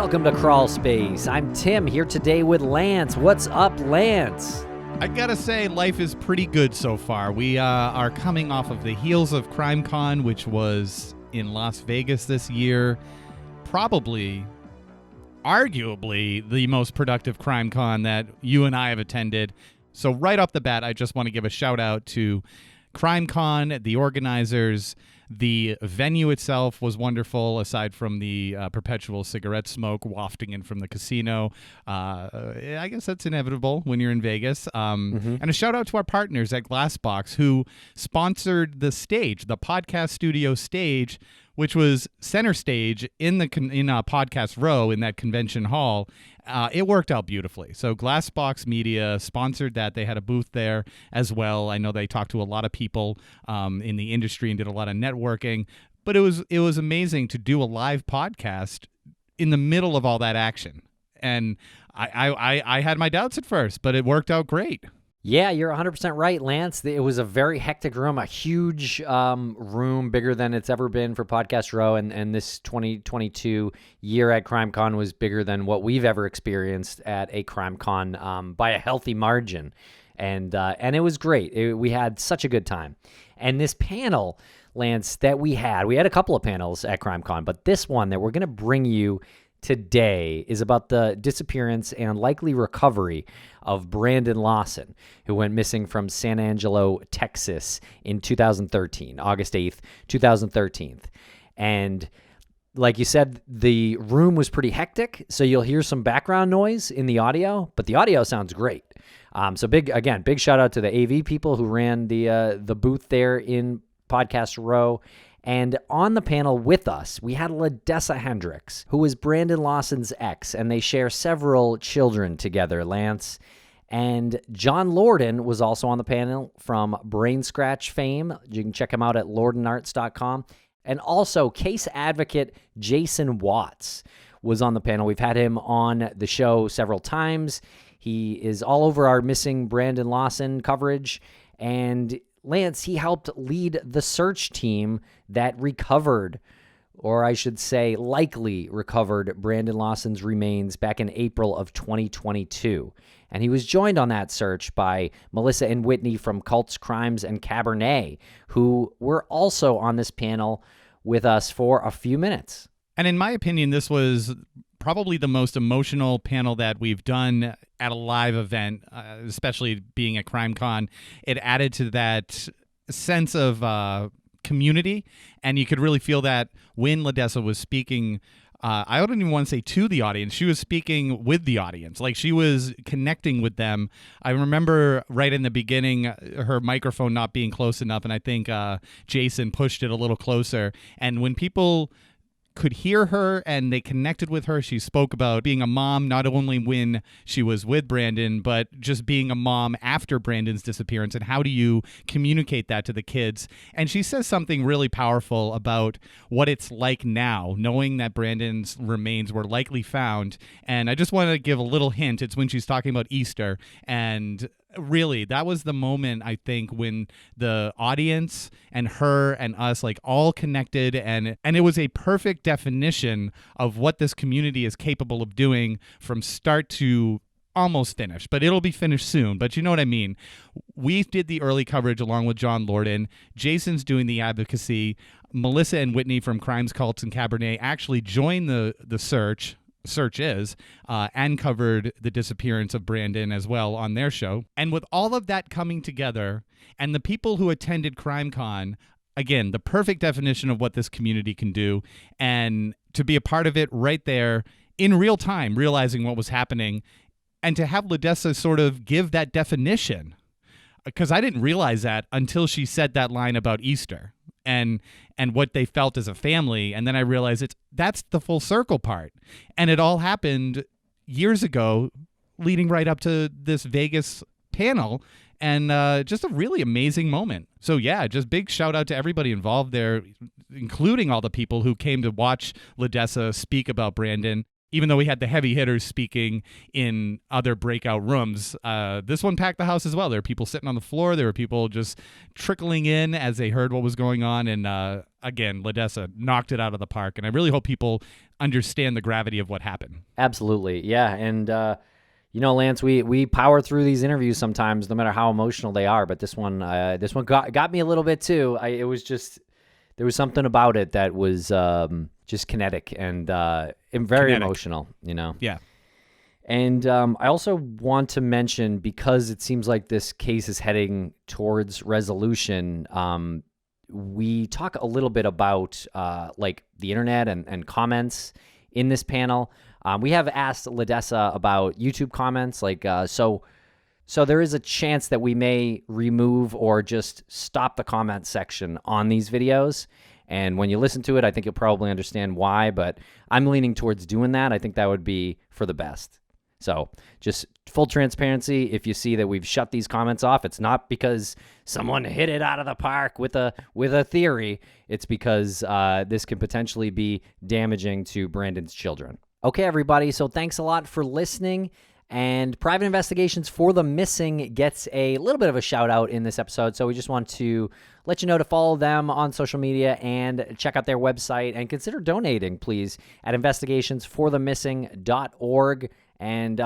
Welcome to Crawlspace. I'm Tim here today with Lance. What's up, Lance? I gotta say, life is pretty good so far. We are coming off of the heels of CrimeCon, which was in Las Vegas this year. Probably, arguably, the most productive CrimeCon that you and I have attended. So right off the bat, I just want to give a shout out to CrimeCon, the organizers. The venue itself was wonderful, aside from the perpetual cigarette smoke wafting in from the casino. I guess that's inevitable when you're in Vegas. And a shout out to our partners at Glassbox, who sponsored the stage, the podcast studio stage, which was center stage in Podcast Row in that convention hall. It worked out beautifully. So Glassbox Media sponsored that. They had a booth there as well. I know they talked to a lot of people in the industry and did a lot of networking. But it was amazing to do a live podcast in the middle of all that action. And I had my doubts at first, but it worked out great. Yeah, you're 100% right, Lance. It was a very hectic room, a huge room, bigger than it's ever been for Podcast Row, and this 2022 year at CrimeCon was bigger than what we've ever experienced at a CrimeCon by a healthy margin, and it was great. We had such a good time. And this panel, Lance, that we had a couple of panels at CrimeCon, but this one that we're going to bring you today is about the disappearance and likely recovery of Brandon Lawson, who went missing from San Angelo, Texas in 2013, August 8th, 2013. And like you said, the room was pretty hectic, so you'll hear some background noise in the audio, but the audio sounds great. So big shout out to the AV people who ran the booth there in Podcast Row. And on the panel with us, we had Ladessa Hendrix, who is Brandon Lawson's ex, and they share several children together, Lance. And John Lordan was also on the panel from Brain Scratch fame. You can check him out at lordanarts.com. And also, case advocate Jason Watts was on the panel. We've had him on the show several times. He is all over our missing Brandon Lawson coverage. And Lance, he helped lead the search team that recovered, or I should say likely recovered, Brandon Lawson's remains back in April of 2022. And he was joined on that search by Melissa and Whitney from Cults, Crimes, and Cabernet, who were also on this panel with us for a few minutes. And in my opinion, this was probably the most emotional panel that we've done at a live event, especially being at CrimeCon. It added to that sense of community, and you could really feel that when Ladessa was speaking. I don't even want to say to the audience. She was speaking with the audience. Like, she was connecting with them. I remember right in the beginning, her microphone not being close enough, and I think Jason pushed it a little closer. And when people could hear her and they connected with her, she spoke about being a mom, not only when she was with Brandon, but just being a mom after Brandon's disappearance, and how do you communicate that to the kids. And she says something really powerful about what it's like now, knowing that Brandon's remains were likely found. And I just want to give a little hint. It's when she's talking about Easter, and really, that was the moment, I think, when the audience and her and us all connected, and it was a perfect definition of what this community is capable of doing from start to almost finished. But it'll be finished soon. But you know what I mean. We did the early coverage along with John Lordan. Jason's doing the advocacy. Melissa and Whitney from Crimes, Cults, and Cabernet actually joined the search and covered the disappearance of Brandon as well on their show. And with all of that coming together, and the people who attended CrimeCon, again, the perfect definition of what this community can do, and to be a part of it right there in real time, realizing what was happening, and to have Ladessa sort of give that definition, because I didn't realize that until she said that line about Easter and what they felt as a family. And then I realized that's the full circle part. And it all happened years ago, leading right up to this Vegas panel, and just a really amazing moment. So yeah, just big shout out to everybody involved there, including all the people who came to watch Ladessa speak about Brandon. even though we had the heavy hitters speaking in other breakout rooms, this one packed the house as well. There were people sitting on the floor. There were people just trickling in as they heard what was going on. And again, Ladessa knocked it out of the park. And I really hope people understand the gravity of what happened. Absolutely. Yeah. And, Lance, we power through these interviews sometimes, no matter how emotional they are. But this one got me a little bit too. There was something about it that was just kinetic and very emotional, Yeah. And I also want to mention, because it seems like this case is heading towards resolution, we talk a little bit about like the internet and comments in this panel. We have asked Ladessa about YouTube comments, so there is a chance that we may remove or just stop the comment section on these videos. And when you listen to it, I think you'll probably understand why, but I'm leaning towards doing that. I think that would be for the best. So just full transparency, if you see that we've shut these comments off, it's not because someone hit it out of the park with a theory. It's because this could potentially be damaging to Brandon's children. Okay, everybody, so thanks a lot for listening. And Private Investigations for the Missing gets a little bit of a shout out in this episode. So we just want to let you know to follow them on social media and check out their website and consider donating, please, at investigationsforthemissing.org. And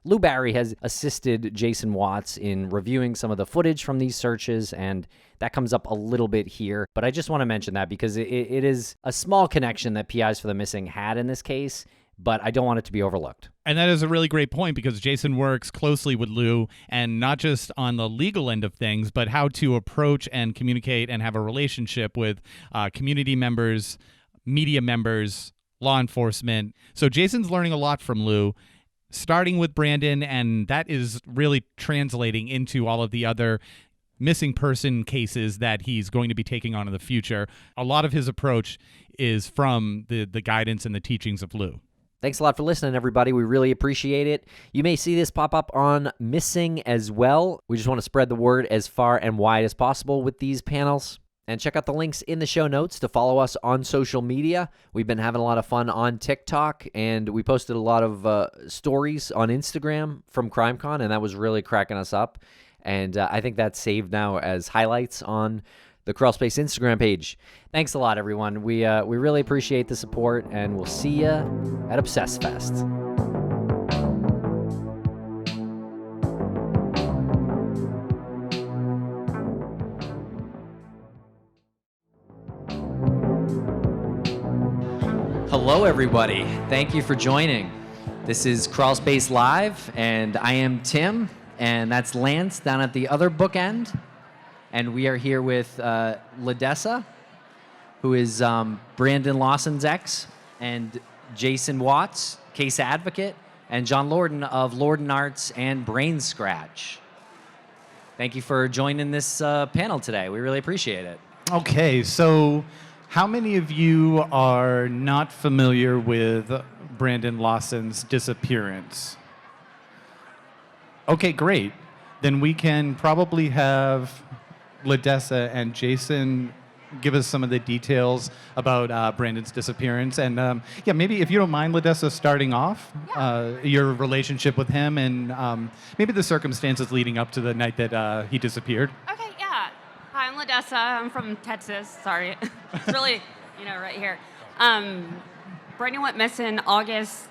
Lou Barry has assisted Jason Watts in reviewing some of the footage from these searches, and that comes up a little bit here. But I just want to mention that because it is a small connection that PIs for the Missing had in this case, but I don't want it to be overlooked. And that is a really great point, because Jason works closely with Lou, and not just on the legal end of things, but how to approach and communicate and have a relationship with community members, media members, law enforcement. So Jason's learning a lot from Lou, starting with Brandon, and that is really translating into all of the other missing person cases that he's going to be taking on in the future. A lot of his approach is from the guidance and the teachings of Lou. Thanks a lot for listening, everybody. We really appreciate it. You may see this pop up on Missing as well. We just want to spread the word as far and wide as possible with these panels. And check out the links in the show notes to follow us on social media. We've been having a lot of fun on TikTok, and we posted a lot of stories on Instagram from CrimeCon, and that was really cracking us up. And I think that's saved now as highlights on the Crawlspace Instagram page. Thanks a lot, everyone. We really appreciate the support, and we'll see you at Obsess Fest. Hello, everybody. Thank you for joining. This is Crawlspace Live, and I am Tim, and that's Lance down at the other bookend. And we are here with Ladessa, who is Brandon Lawson's ex, and Jason Watts, case advocate, and John Lordan of Lordan Arts and Brain Scratch. Thank you for joining this panel today. We really appreciate it. Okay, so how many of you are not familiar with Brandon Lawson's disappearance? Okay, great. Then we can probably have Ladessa and Jason give us some of the details about Brandon's disappearance. And maybe if you don't mind, Ladessa, starting off, your relationship with him and maybe the circumstances leading up to the night that he disappeared. Okay, yeah. Hi, I'm Ladessa. I'm from Texas. Sorry. It's really, right here. Brandon went missing August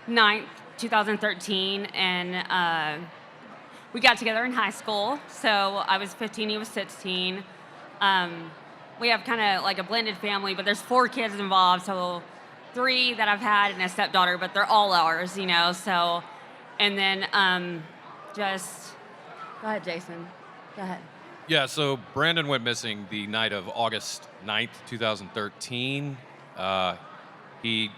9th, 2013, and we got together in high school. So I was 15, he was 16. We have kind of like a blended family, but there's 4 kids involved. So 3 that I've had and a stepdaughter, but they're all ours, So, and then go ahead, Jason. Go ahead. Yeah, so Brandon went missing the night of August 9th, 2013. He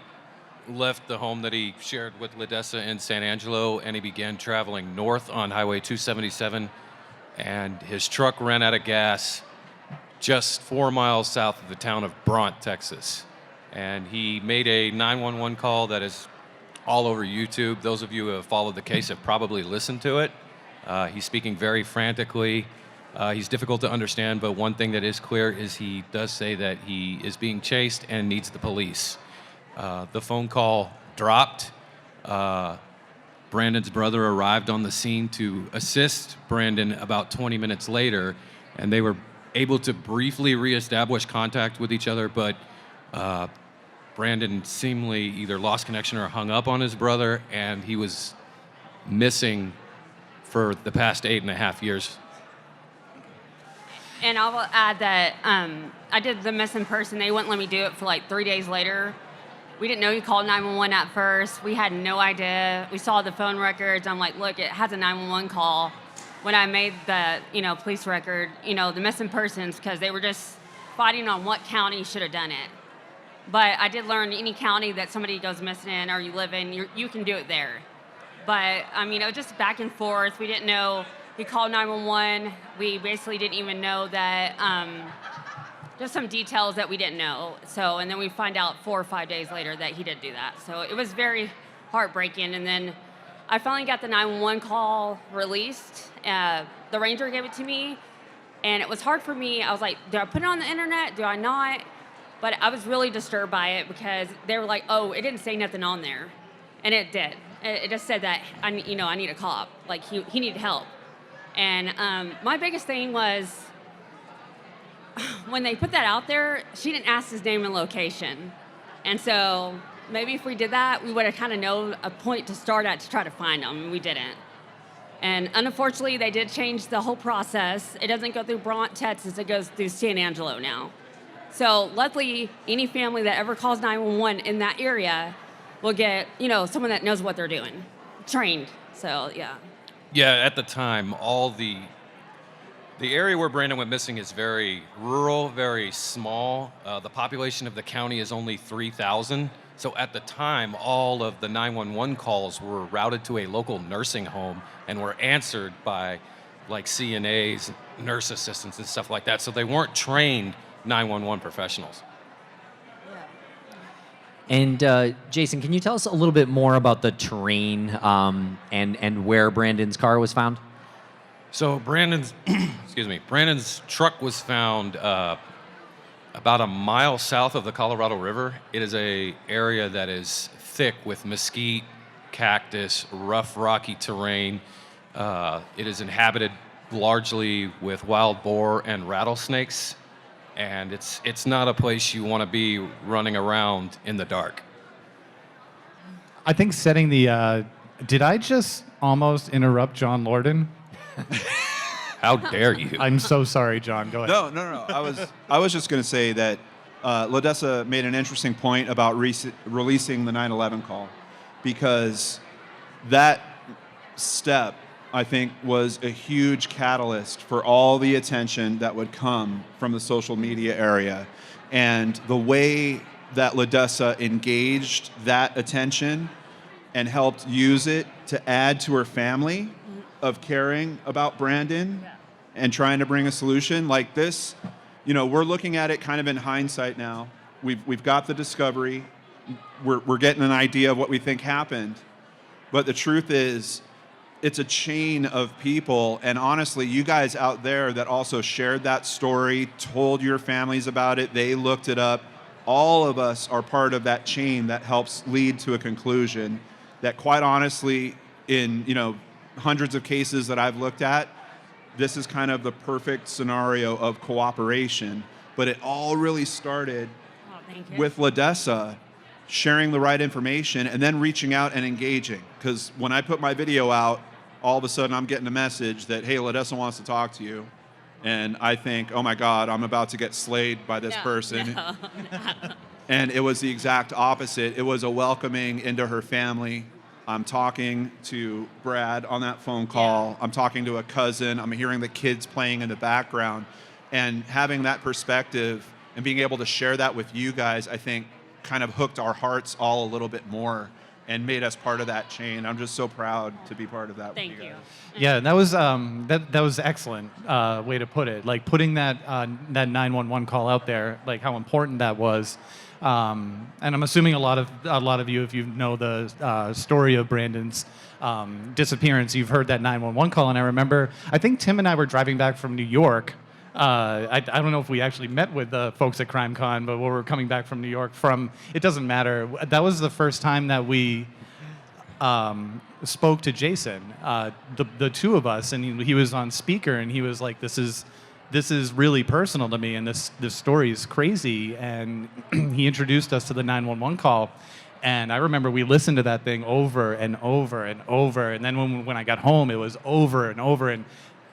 left the home that he shared with Ladessa in San Angelo, and he began traveling north on Highway 277, and his truck ran out of gas just 4 miles south of the town of Bronte, Texas. And he made a 911 call that is all over YouTube. Those of you who have followed the case have probably listened to it. He's speaking very frantically. He's difficult to understand, but one thing that is clear is he does say that he is being chased and needs the police. The phone call dropped. Brandon's brother arrived on the scene to assist Brandon about 20 minutes later, and they were able to briefly reestablish contact with each other, but Brandon seemingly either lost connection or hung up on his brother, and he was missing for the past 8.5 years. And I will add that I did the missing person. They wouldn't let me do it for like 3 days later. We didn't know he called 911 at first. We had no idea. We saw the phone records. I'm like, look, it has a 911 call. When I made the, police record, the missing persons, because they were just fighting on what county should have done it. But I did learn any county that somebody goes missing in or you live in, you can do it there. But, it was just back and forth. We didn't know. He called 911. We basically didn't even know that, just some details that we didn't know. So, and then we find out 4 or 5 days later that he did do that. So it was very heartbreaking. And then I finally got the 911 call released. The ranger gave it to me, and it was hard for me. I was like, do I put it on the internet? Do I not? But I was really disturbed by it because they were like, oh, it didn't say nothing on there. And it did. It just said that, I need a cop. Like, he needed help. And my biggest thing was, when they put that out there, she didn't ask his name and location. And so maybe if we did that, we would have kind of known a point to start at to try to find him, and we didn't. And unfortunately, they did change the whole process. It doesn't go through Bronte, Texas, it goes through San Angelo now. So luckily, any family that ever calls 911 in that area will get, someone that knows what they're doing, trained. So, yeah. Yeah, at the time, all the area where Brandon went missing is very rural, very small. The population of the county is only 3,000. So at the time, all of the 911 calls were routed to a local nursing home and were answered by like CNAs, nurse assistants, and stuff like that. So they weren't trained 911 professionals. And Jason, can you tell us a little bit more about the terrain and where Brandon's car was found? So Brandon's truck was found about a mile south of the Colorado River. It is a area that is thick with mesquite, cactus, rough, rocky terrain. It is inhabited largely with wild boar and rattlesnakes, and it's not a place you want to be running around in the dark. I think setting the. Did I just almost interrupt John Lordan? How dare you? I'm so sorry, John. Go ahead. No. I was just going to say that Ladessa made an interesting point about releasing the 9/11 call, because that step, I think, was a huge catalyst for all the attention that would come from the social media area. And the way that Ladessa engaged that attention and helped use it to add to her family of caring about Brandon and trying to bring a solution like this, we're looking at it kind of in hindsight now. We've got the discovery. We're getting an idea of what we think happened. But the truth is, it's a chain of people, and honestly, you guys out there that also shared that story, told your families about it, they looked it up. All of us are part of that chain that helps lead to a conclusion that, quite honestly, in hundreds of cases that I've looked at, this is kind of the perfect scenario of cooperation. But it all really started with Ladessa sharing the right information and then reaching out and engaging. Because when I put my video out, all of a sudden I'm getting a message that, hey, Ladessa wants to talk to you. And I think, oh my God, I'm about to get slayed by this person. No. And it was the exact opposite. It was a welcoming into her family. I'm talking to Brad on that phone call. Yeah. I'm talking to a cousin. I'm hearing the kids playing in the background. And having that perspective and being able to share that with you guys, I think, kind of hooked our hearts all a little bit more and made us part of that chain. I'm just so proud to be part of that. Thank with you you. guys. Yeah, that was that was excellent way to put it. Like putting that 911 call out there, like how important that was. And I'm assuming a lot of you, if you know the story of Brandon's disappearance, you've heard that 911 call. And I remember, I think Tim and I were driving back from New York I don't know if we actually met with the folks at CrimeCon, but when we were coming back from New York it doesn't matter. That was the first time that we spoke to Jason, the two of us, and he was on speaker, and he was like, this is really personal to me, and this story is crazy. And he introduced us to the 911 call. And I remember we listened to that thing over and over and over. And then when I got home, it was over and over, and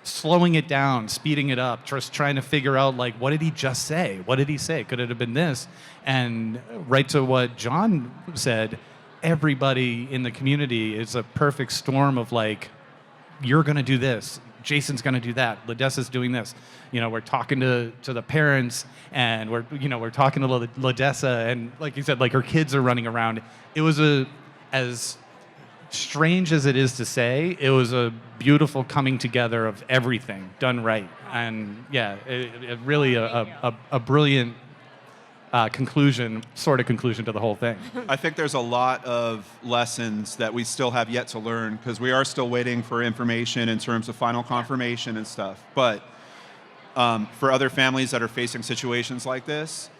slowing it down, speeding it up, just trying to figure out, like, what did he just say? What did he say? Could it have been this? And right to what John said, everybody in the community is a perfect storm of, like, you're going to do this. Jason's going to do that. Ladessa's doing this. We're talking to the parents, and we're talking to Ladessa, and like you said, like, her kids are running around. It was as strange as it is to say, it was a beautiful coming together of everything done right. And yeah, it really a brilliant conclusion to the whole thing. I think there's a lot of lessons that we still have yet to learn, because we are still waiting for information in terms of final confirmation and stuff. But for other families that are facing situations like this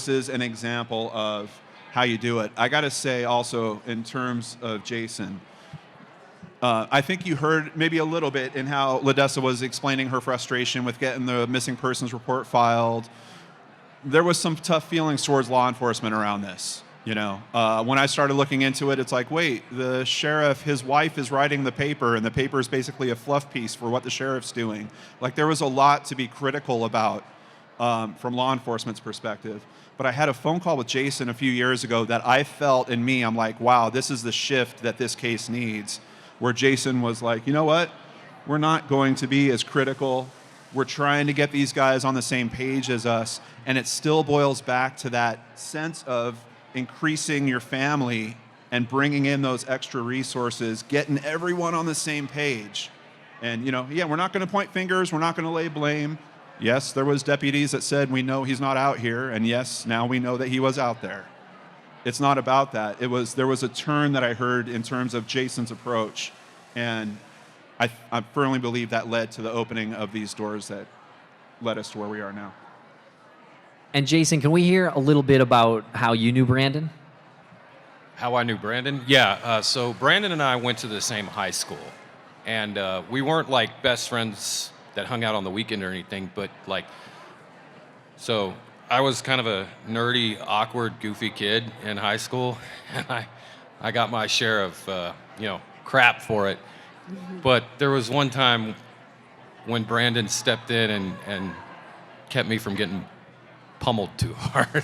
is an example of how you do it. I got to say also, in terms of Jason, I think you heard maybe a little bit in how Ladessa was explaining her frustration with getting the missing persons report filed. There was some tough feelings towards law enforcement around this. When I started looking into it, it's like, wait, the sheriff, his wife is writing the paper, and the paper is basically a fluff piece for what the sheriff's doing. Like, there was a lot to be critical about from law enforcement's perspective. But I had a phone call with Jason a few years ago that I felt in me, I'm like, wow, this is the shift that this case needs, where Jason was like, you know what? We're not going to be as critical. We're trying to get these guys on the same page as us. And it still boils back to that sense of increasing your family and bringing in those extra resources, getting everyone on the same page. And, we're not going to point fingers. We're not going to lay blame. Yes, there was deputies that said, we know he's not out here. And yes, now we know that he was out there. It's not about that. There was a turn that I heard in terms of Jason's approach. And I firmly believe that led to the opening of these doors that led us to where we are now. And Jason, can we hear a little bit about how you knew Brandon? How I knew Brandon? Yeah, so Brandon and I went to the same high school. And we weren't like best friends that hung out on the weekend or anything, but so I was kind of a nerdy, awkward, goofy kid in high school. And I got my share of, crap for it. But there was one time when Brandon stepped in and kept me from getting pummeled too hard.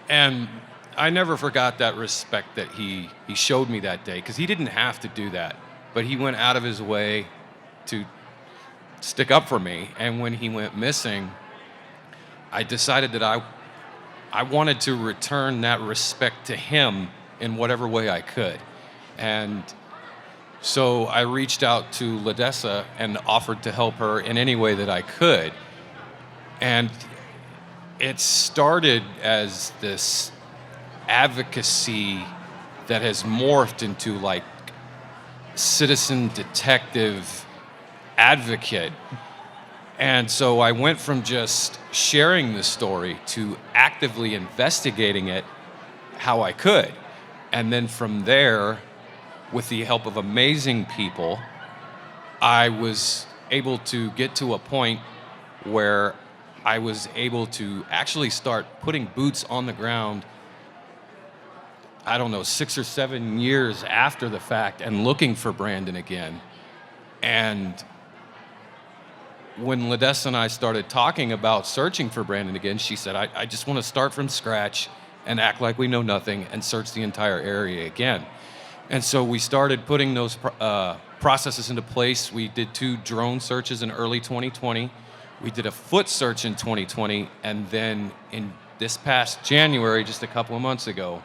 And I never forgot that respect that he showed me that day, because he didn't have to do that, but he went out of his way to stick up for me. And when he went missing, I decided that I wanted to return that respect to him in whatever way I could. And so I reached out to Ladessa and offered to help her in any way that I could. And it started as this advocacy that has morphed into like citizen detective advocate. And so I went from just sharing the story to actively investigating it how I could. And then from there, with the help of amazing people, I was able to get to a point where I was able to actually start putting boots on the ground, 6 or 7 years after the fact, and looking for Brandon again. And when Ladessa and I started talking about searching for Brandon again, she said, I just want to start from scratch and act like we know nothing and search the entire area again. And so we started putting those processes into place. We did 2 drone searches in early 2020. We did a foot search in 2020. And then in this past January, just a couple of months ago,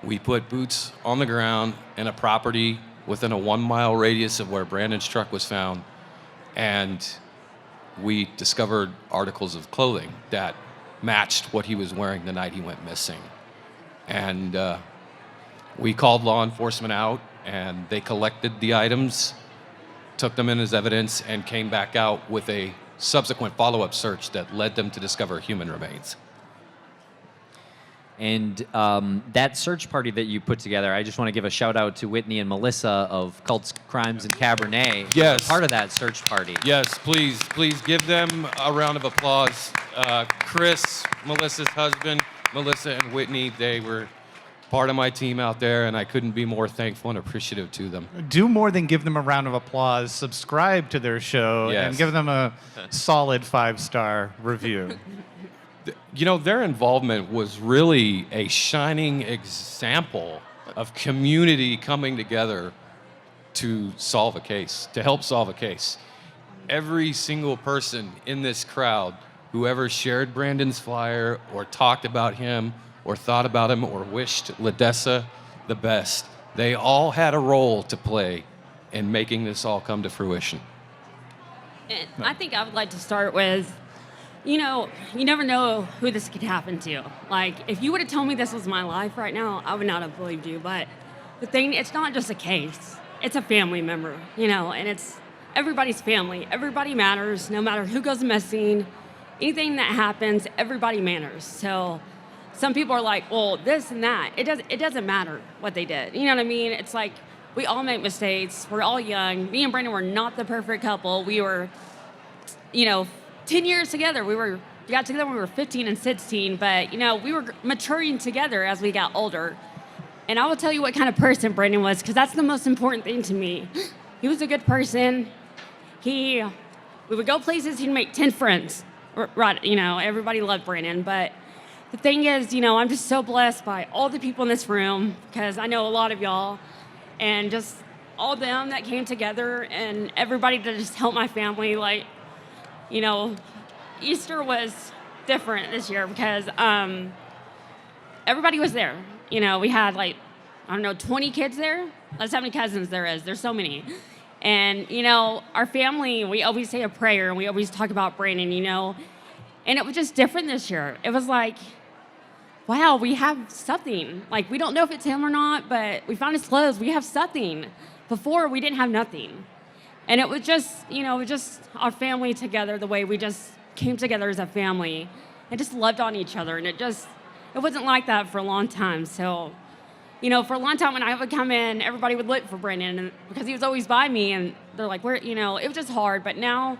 we put boots on the ground in a property within a 1-mile radius of where Brandon's truck was found. And we discovered articles of clothing that matched what he was wearing the night he went missing. And we called law enforcement out, and they collected the items took them in as evidence, and came back out with a subsequent follow-up search that led them to discover human remains. And that search party that you put together, I just want to give a shout out to Whitney and Melissa of Cults, Crimes, and Cabernet. Yes. Part of that search party. Yes, please give them a round of applause. Chris, Melissa's husband, Melissa and Whitney, they were part of my team out there, and I couldn't be more thankful and appreciative to them. Do more than give them a round of applause. Subscribe to their show Yes. and give them a solid 5-star review. You know, their involvement was really a shining example of community coming together to solve a case, to help solve a case. Every single person in this crowd, whoever shared Brandon's flyer or talked about him or thought about him or wished Ladessa the best, they all had a role to play in making this all come to fruition. And I think I would like to start with, you know, you never know who this could happen to. Like, if you would have told me this was my life right now, I would not have believed you. But the thing, it's not just a case. It's a family member, you know, and it's everybody's family. Everybody matters, no matter who goes missing. Anything that happens, everybody matters. So some people are like, well, this and that. It doesn't matter what they did. You know what I mean? It's like we all make mistakes. We're all young. Me and Brandon were not the perfect couple. We were, you know, 10 years together. We got together when we were 15 and 16, but, you know, we were maturing together as we got older. And I will tell you what kind of person Brandon was, because that's the most important thing to me. He was a good person. We would go places, he'd make 10 friends. Right, you know, everybody loved Brandon, but the thing is, you know, I'm just so blessed by all the people in this room, because I know a lot of y'all, and just all them that came together, and everybody to just help my family. Like, you know, Easter was different this year because everybody was there. You know, we had like, I don't know, 20 kids there. That's how many cousins there is. There's so many. And, you know, our family, we always say a prayer, and we always talk about Brandon, you know. And it was just different this year. It was like, wow, we have something. Like, we don't know if it's him or not, but we found his clothes. We have something. Before, we didn't have nothing. And it was just, you know, just our family together, the way we just came together as a family and just loved on each other. And it wasn't like that for a long time. So, you know, for a long time when I would come in, everybody would look for Brandon, and because he was always by me, and they're like, where, you know, it was just hard. But now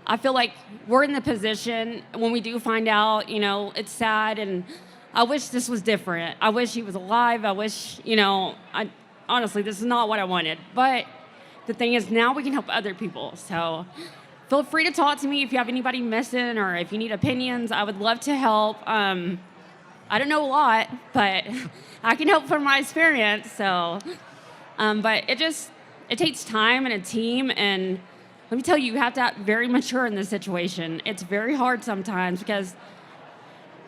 I feel like we're in the position when we do find out, you know, it's sad, and I wish this was different. I wish he was alive. I wish, you know, honestly, this is not what I wanted. But the thing is, now we can help other people. So feel free to talk to me if you have anybody missing or if you need opinions. I would love to help. I don't know a lot, but I can help from my experience. So, but it takes time and a team. And let me tell you, you have to act very mature in this situation. It's very hard sometimes because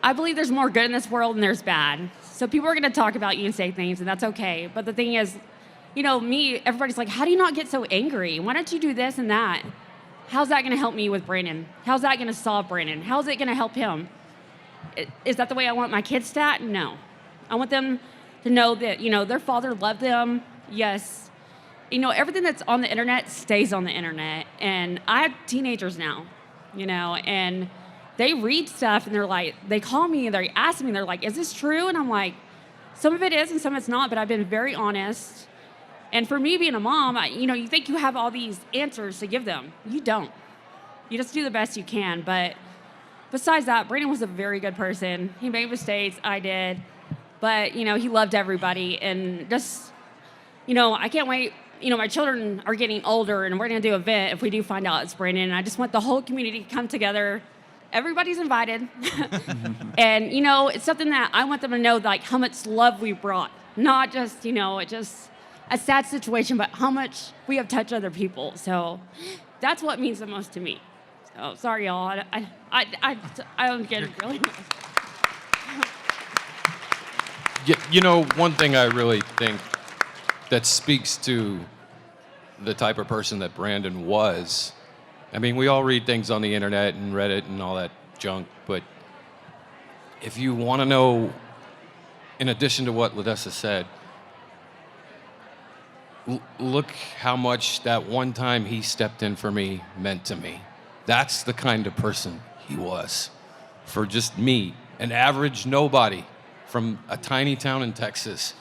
I believe there's more good in this world than there's bad. So people are going to talk about you and say things, and that's okay. But the thing is, you know, everybody's like, how do you not get so angry? Why don't you do this and that? How's that going to help me with Brandon? How's that going to solve Brandon? How's it going to help him? Is that the way I want my kids to act? No. I want them to know that, you know, their father loved them. Yes. You know, everything that's on the internet stays on the internet. And I have teenagers now, you know, and they read stuff and they're like, they call me and they ask me, and they're like, is this true? And I'm like, some of it is and some of it's not, but I've been very honest. And for me being a mom, you know, you think you have all these answers to give them. You don't. You just do the best you can. But besides that, Brandon was a very good person. He made mistakes. I did. But, you know, he loved everybody. And just, you know, I can't wait. You know, my children are getting older, and we're going to do an event if we do find out it's Brandon. And I just want the whole community to come together. Everybody's invited. And, you know, it's something that I want them to know, like, how much love we brought. Not just, you know, it just a sad situation, but how much we have touched other people. So that's what means the most to me. So sorry, y'all. I don't get it really. You know, one thing I really think that speaks to the type of person that Brandon was, I mean, we all read things on the internet and Reddit and all that junk, but if you want to know, in addition to what Ladessa said, look how much that one time he stepped in for me meant to me. That's the kind of person he was. For just me, an average nobody from a tiny town in Texas,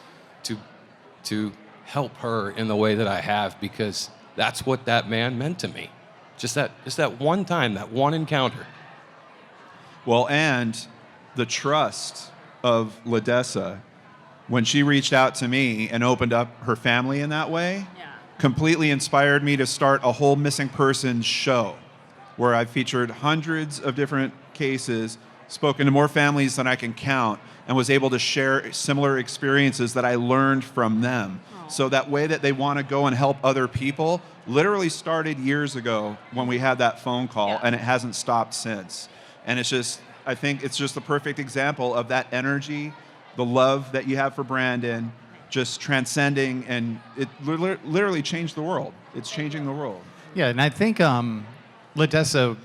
to help her in the way that I have, because that's what that man meant to me. Just that one time, that one encounter. Well, and the trust of Ladessa, when she reached out to me and opened up her family in that way, completely inspired me to start a whole missing persons show where I've featured hundreds of different cases, spoken to more families than I can count, and was able to share similar experiences that I learned from them. So that way that they want to go and help other people literally started years ago when we had that phone call, and it hasn't stopped since. And it's just, I think it's just the perfect example of that energy, the love that you have for Brandon, just transcending, and it literally changed the world. It's changing the world. Yeah, and I think, Ladessa,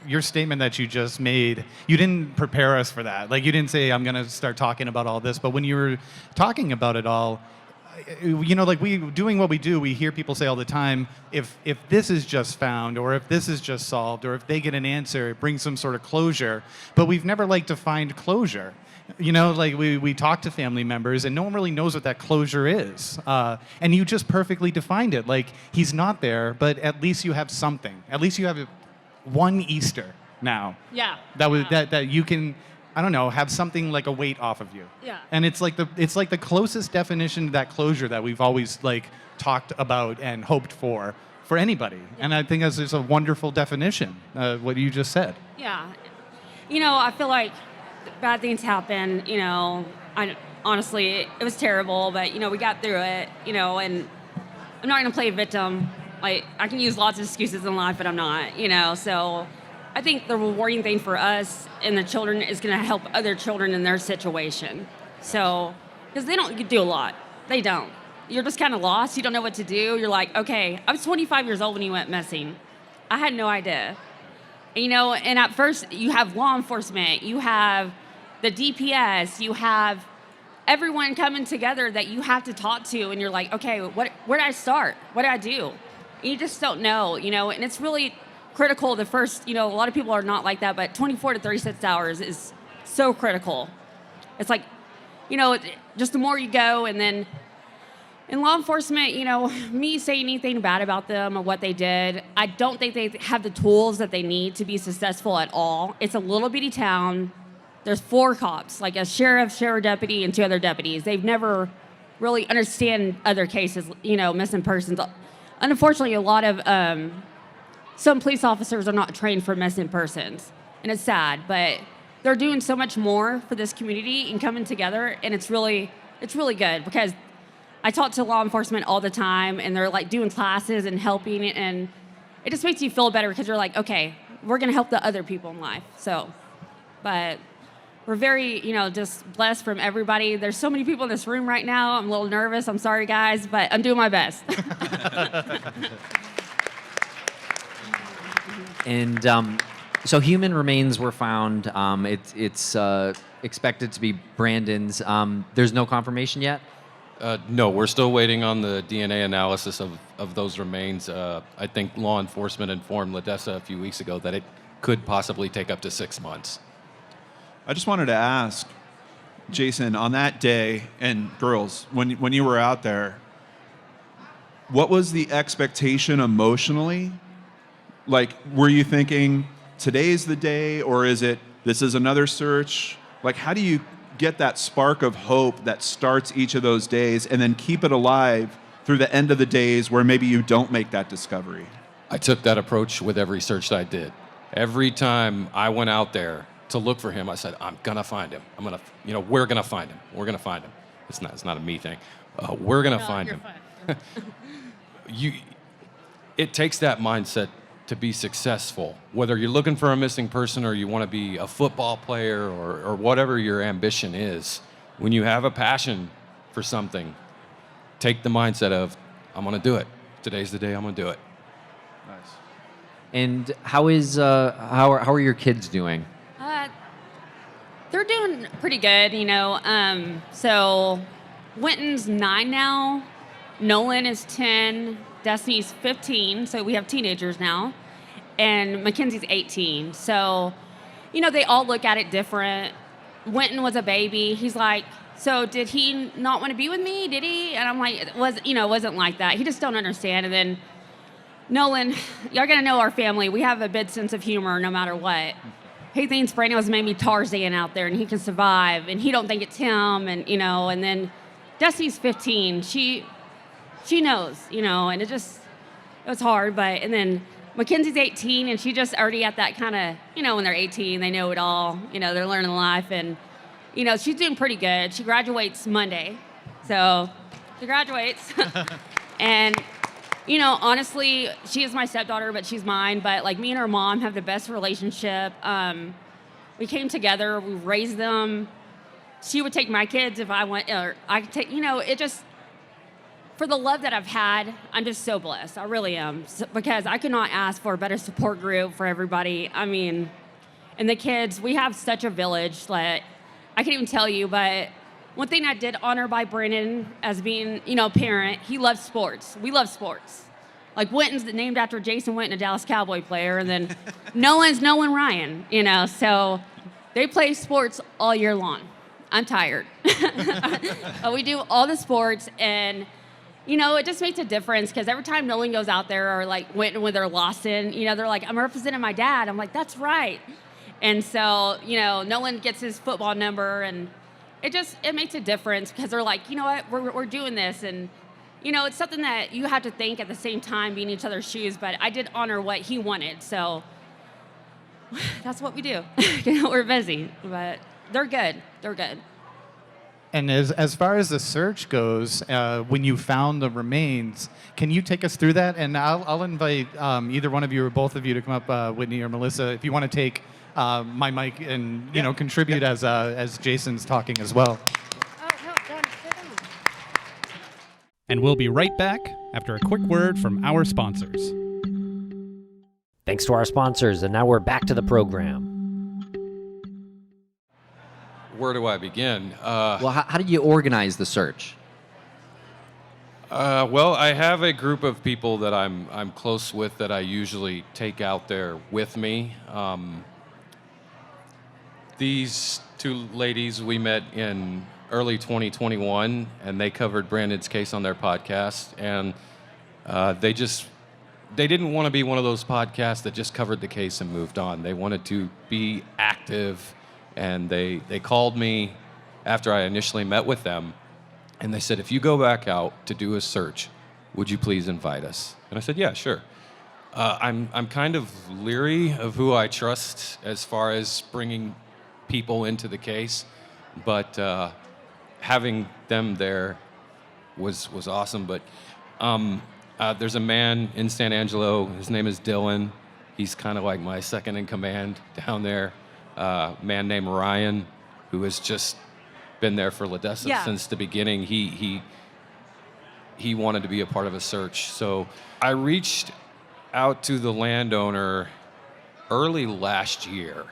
your statement that you just made, you didn't prepare us for that. Like, you didn't say, I'm going to start talking about all this. But when you were talking about it all, you know, like, we doing what we do, we hear people say all the time, if this is just found, or if this is just solved, or if they get an answer, it brings some sort of closure. But we've never liked to find closure. You know, like, we talk to family members, and no one really knows what that closure is. And you just perfectly defined it. Like, he's not there, but at least you have something. At least you have one Easter now. Yeah. That you can, I don't know, have something like a weight off of you. Yeah. And it's like the closest definition to that closure that we've always like talked about and hoped for anybody. Yeah. And I think that's just a wonderful definition, what you just said. Yeah. You know, I feel like bad things happen, you know. Honestly, it was terrible, but, you know, we got through it, you know, and I'm not going to play victim. Like, I can use lots of excuses in life, but I'm not, you know. So I think the rewarding thing for us and the children is going to help other children in their situation. So, because they don't do a lot. They don't. You're just kind of lost. You don't know what to do. You're like, okay, I was 25 years old when he went missing. I had no idea. You know, and at first you have law enforcement, you have the DPS, you have everyone coming together that you have to talk to, and you're like, okay, where do I start? What do I do? And you just don't know, you know, and it's really critical. The first, you know, a lot of people are not like that, but 24 to 36 hours is so critical. It's like, you know, just the more you go, and then in law enforcement, you know, me saying anything bad about them or what they did, I don't think they have the tools that they need to be successful at all. It's a little bitty town. There's 4 cops, like a sheriff deputy, and 2 other deputies. They've never really understand other cases, you know, missing persons. Unfortunately, a lot of some police officers are not trained for missing persons, and it's sad, but they're doing so much more for this community and coming together, and it's really good, because I talk to law enforcement all the time, and they're like doing classes and helping, and it just makes you feel better, because you're like, okay, we're gonna help the other people in life. So, but we're very, you know, just blessed from everybody. There's so many people in this room right now. I'm a little nervous. I'm sorry, guys, but I'm doing my best. And so human remains were found. It's expected to be Brandon's. There's no confirmation yet? No, we're still waiting on the DNA analysis of those remains. I think law enforcement informed Ladessa a few weeks ago that it could possibly take up to 6 months. I just wanted to ask, Jason, on that day, and girls, when you were out there, what was the expectation emotionally? Like, were you thinking, today's the day, or is it, this is another search? Like, how do you get that spark of hope that starts each of those days and then keep it alive through the end of the days where maybe you don't make that discovery? I took that approach with every search that I did. Every time I went out there to look for him, I said, I'm gonna find him. We're gonna find him. We're gonna find him. It's not a me thing. We're gonna find him. It takes that mindset to be successful. Whether you're looking for a missing person or you want to be a football player or whatever your ambition is, when you have a passion for something, take the mindset of, I'm gonna do it. Today's the day I'm gonna do it. Nice. And how are your kids doing? They're doing pretty good, you know. So Winton's 9 now. Nolan is 10, Destiny's 15, so we have teenagers now, and Mackenzie's 18. So, they all look at it different. Winton was a baby. He's like, so did he not want to be with me? Did he? And I'm like, it wasn't like that. He just don't understand. And then Nolan, y'all gotta know our family. We have a big sense of humor no matter what. He thinks Brandon was maybe Tarzan out there and he can survive, and he don't think it's him. And and then Destiny's 15. She knows, and it was hard. And then Mackenzie's 18, and she just already at that kind of, when they're 18, they know it all. They're learning life, and she's doing pretty good. She graduates Monday, so she graduates, and. Honestly, she is my stepdaughter, but she's mine. But like me and her mom have the best relationship. We came together, we raised them. She would take my kids if I went, or I could take, it just, for the love that I've had, I'm just so blessed. I really am. Because I could not ask for a better support group for everybody. I mean, and the kids, we have such a village that I can't even tell you, but one thing I did honor by Brandon as being, parent, he loves sports. We love sports. Like Winton's named after Jason Witten, a Dallas Cowboy player, and then Nolan's Nolan Ryan, so they play sports all year long. I'm tired. But we do all the sports, and, it just makes a difference because every time Nolan goes out there or like Winton with their Lawson, they're like, I'm representing my dad. I'm like, that's right. And so, Nolan gets his football number, and it makes a difference because they're like, you know what, we're doing this. And, it's something that you have to think at the same time, be in each other's shoes. But I did honor what he wanted. So that's what we do. We're busy, but they're good. They're good. And as far as the search goes, when you found the remains, can you take us through that? And I'll invite either one of you or both of you to come up, Whitney or Melissa, if you want to take my mic and contribute as Jason's talking as well. Oh, no, sit down. And we'll be right back after a quick word from our sponsors. Thanks to our sponsors, and now we're back to the program. Where do I begin? Well, how did you organize the search? Well, I have a group of people that I'm close with that I usually take out there with me. These two ladies we met in early 2021, and they covered Brandon's case on their podcast, and they didn't want to be one of those podcasts that just covered the case and moved on. They wanted to be active, and they called me after I initially met with them, and they said, if you go back out to do a search, would you please invite us? And I said, yeah, sure. I'm kind of leery of who I trust as far as bringing people into the case, but having them there was awesome. But there's a man in San Angelo. His name is Dylan. He's kind of like my second in command down there. A man named Ryan, who has just been there for Ladessa since the beginning. He wanted to be a part of a search. So I reached out to the landowner early last year.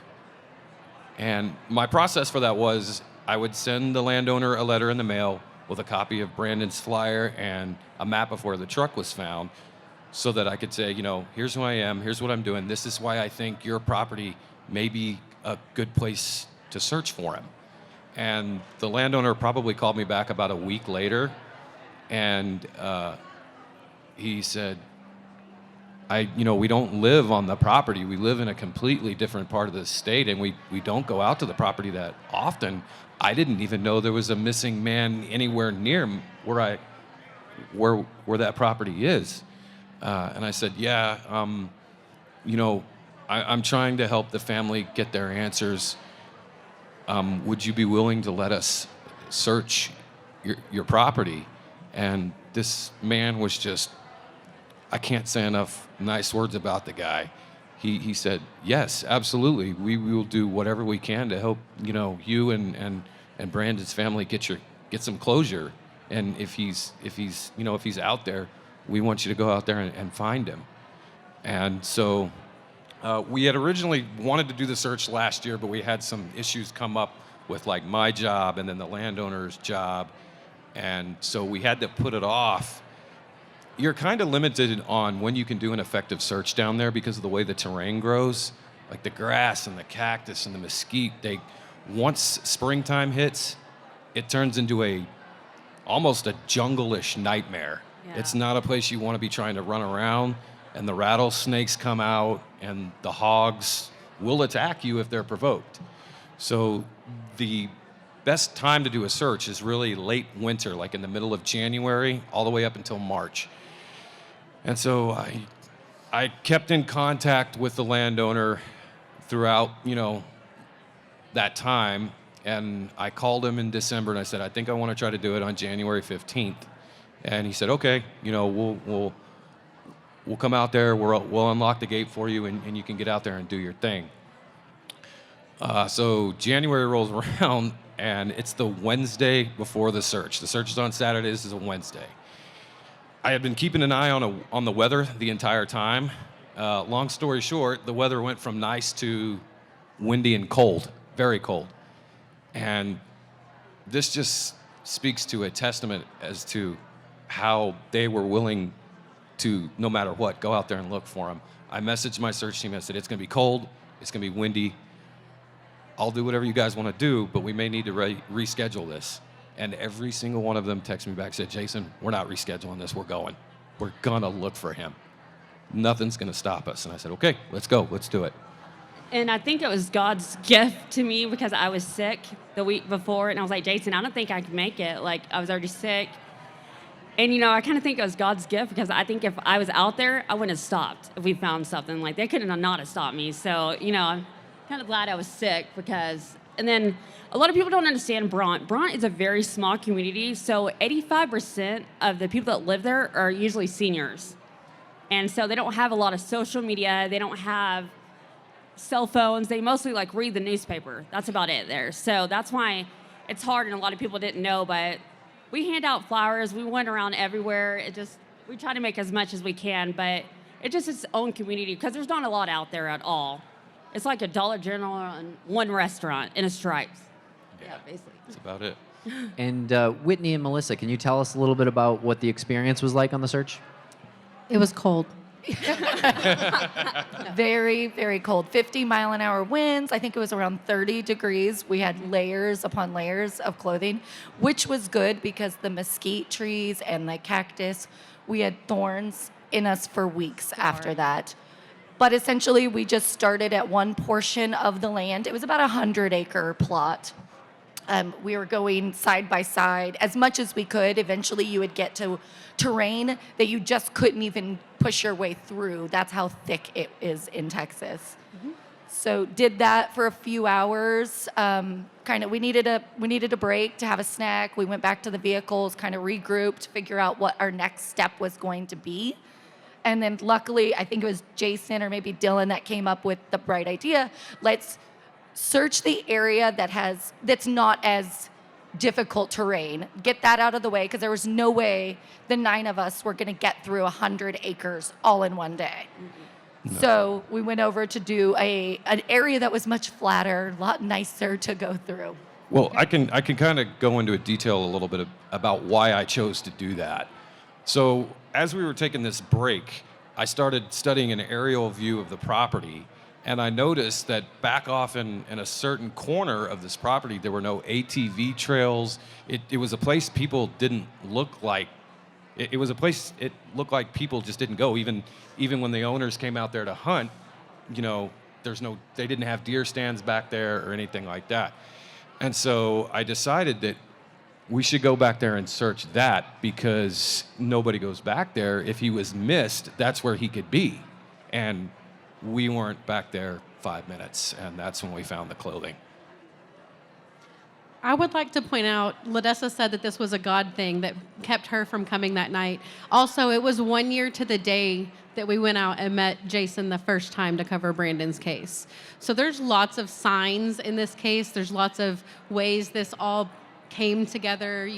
And my process for that was I would send the landowner a letter in the mail with a copy of Brandon's flyer and a map of where the truck was found so that I could say, here's who I am, here's what I'm doing, this is why I think your property may be a good place to search for him. And the landowner probably called me back about a week later, and he said, we don't live on the property. We live in a completely different part of the state, and we don't go out to the property that often. I didn't even know there was a missing man anywhere near where that property is. And I said, I'm trying to help the family get their answers. Would you be willing to let us search your property? And this man was just, I can't say enough nice words about the guy. He said, yes, absolutely. We will do whatever we can to help, you and Brandon's family get some closure. And if he's out there, we want you to go out there and find him. And so we had originally wanted to do the search last year, but we had some issues come up with like my job and then the landowner's job. And so we had to put it off. you're kind of limited on when you can do an effective search down there because of the way the terrain grows. Like the grass and the cactus and the mesquite, once springtime hits, it turns into almost a jungle-ish nightmare. Yeah. It's not a place you want to be trying to run around, and the rattlesnakes come out, and the hogs will attack you if they're provoked. So the best time to do a search is really late winter, like in the middle of January, all the way up until March. And so I kept in contact with the landowner throughout, that time, and I called him in December and I said, I think I want to try to do it on January 15th. And he said, okay, we'll come out there, we'll unlock the gate for you, and you can get out there and do your thing. So January rolls around, and it's the Wednesday before the search. The search is on Saturday, this is a Wednesday. I had been keeping an eye on the weather the entire time. Long story short, the weather went from nice to windy and cold, very cold. And this just speaks to a testament as to how they were willing to, no matter what, go out there and look for him. I messaged my search team. I said, it's going to be cold, it's going to be windy. I'll do whatever you guys want to do, but we may need to reschedule this. And every single one of them texted me back, said, Jason, we're not rescheduling this, we're going. We're going to look for him. Nothing's going to stop us. And I said, okay, let's go, let's do it. And I think it was God's gift to me because I was sick the week before, and I was like, Jason, I don't think I can make it. Like, I was already sick. And, I kind of think it was God's gift because I think if I was out there, I wouldn't have stopped if we found something. Like, they couldn't have not have stopped me. So, I'm kind of glad I was sick because... And then a lot of people don't understand Bronte. Bronte is a very small community, so 85% of the people that live there are usually seniors. And so they don't have a lot of social media. They don't have cell phones. They mostly read the newspaper. That's about it there. So that's why it's hard, and a lot of people didn't know, but we hand out flowers. We went around everywhere. We try to make as much as we can, but it just is its own community because there's not a lot out there at all. It's like a Dollar General and one restaurant in a Stripes. Yeah, basically. That's about it. And Whitney and Melissa, can you tell us a little bit about what the experience was like on the search? It was cold. Very, very cold. 50-mile-an-hour winds. I think it was around 30 degrees. We had layers upon layers of clothing, which was good because the mesquite trees and the cactus, we had thorns in us for weeks after that. But essentially, we just started at one portion of the land. It was about a 100-acre plot. We were going side by side as much as we could. Eventually, you would get to terrain that you just couldn't even push your way through. That's how thick it is in Texas. Mm-hmm. So did that for a few hours. We needed a break to have a snack. We went back to the vehicles, kind of regrouped, figure out what our next step was going to be. And then luckily, I think it was Jason or maybe Dylan that came up with the bright idea. Let's search the area that's not as difficult terrain. Get that out of the way because there was no way the 9 of us were going to get through 100 acres all in one day. No. So we went over to do an area that was much flatter, a lot nicer to go through. Well, I can kind of go into detail a little bit about why I chose to do that. So as we were taking this break, I started studying an aerial view of the property, and I noticed that back off in a certain corner of this property, there were no ATV trails. It was a place people didn't look like. It was a place it looked like people just didn't go. Even when the owners came out there to hunt, they didn't have deer stands back there or anything like that. And so I decided that we should go back there and search that because nobody goes back there. If he was missed, that's where he could be. And we weren't back there 5 minutes, and that's when we found the clothing. I would like to point out, Ladessa said that this was a God thing that kept her from coming that night. Also, it was 1 year to the day that we went out and met Jason the first time to cover Brandon's case. So there's lots of signs in this case. There's lots of ways this all came together.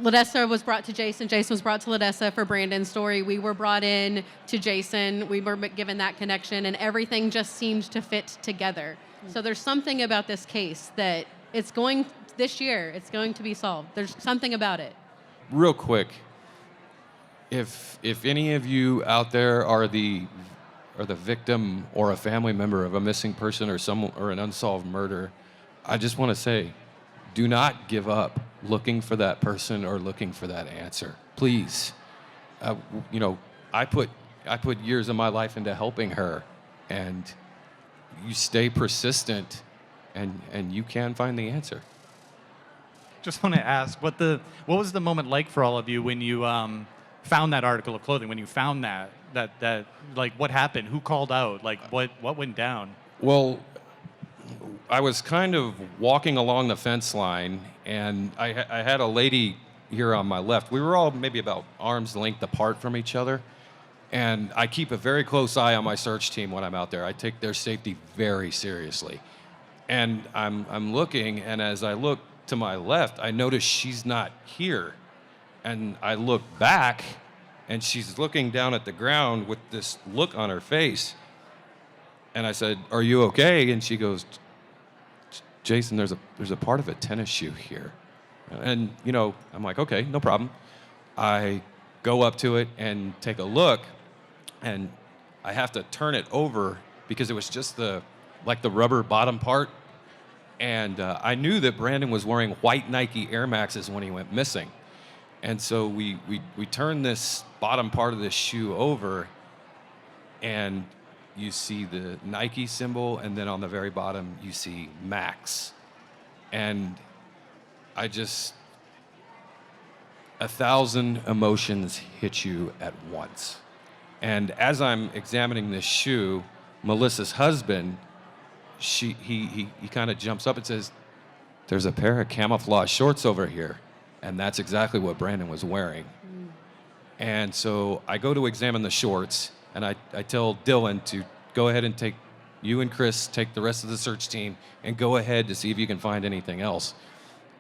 Ladessa was brought to Jason. Jason was brought to Ladessa for Brandon's story. We were brought in to Jason. We were given that connection, and everything just seemed to fit together. So there's something about this case that this year, it's going to be solved. There's something about it. Real quick, if any of you out there are the victim or a family member of a missing person or an unsolved murder, I just want to say, do not give up looking for that person or looking for that answer. Please. I put years of my life into helping her, and you stay persistent, and you can find the answer. Just want to ask, what was the moment like for all of you when you found that article of clothing? When you found that like, what happened? Who called out? Like, what went down? Well, I was kind of walking along the fence line, and I had a lady here on my left. We were all maybe about arm's length apart from each other, and I keep a very close eye on my search team when I'm out there. I take their safety very seriously. And I'm looking, and as I look to my left, I notice she's not here. And I look back, and she's looking down at the ground with this look on her face. And I said, "Are you okay?" And she goes, "Jason, there's a part of a tennis shoe here." And, I'm like, "Okay, no problem." I go up to it and take a look, and I have to turn it over because it was just the rubber bottom part. And I knew that Brandon was wearing white Nike Air Maxes when he went missing. And so we turned this bottom part of this shoe over, and you see the Nike symbol, and then on the very bottom, you see Max. And 1,000 emotions hit you at once. And as I'm examining this shoe, Melissa's husband, he kind of jumps up and says, "There's a pair of camouflage shorts over here." And that's exactly what Brandon was wearing. And so I go to examine the shorts, and I tell Dylan to go ahead and you and Chris take the rest of the search team and go ahead to see if you can find anything else.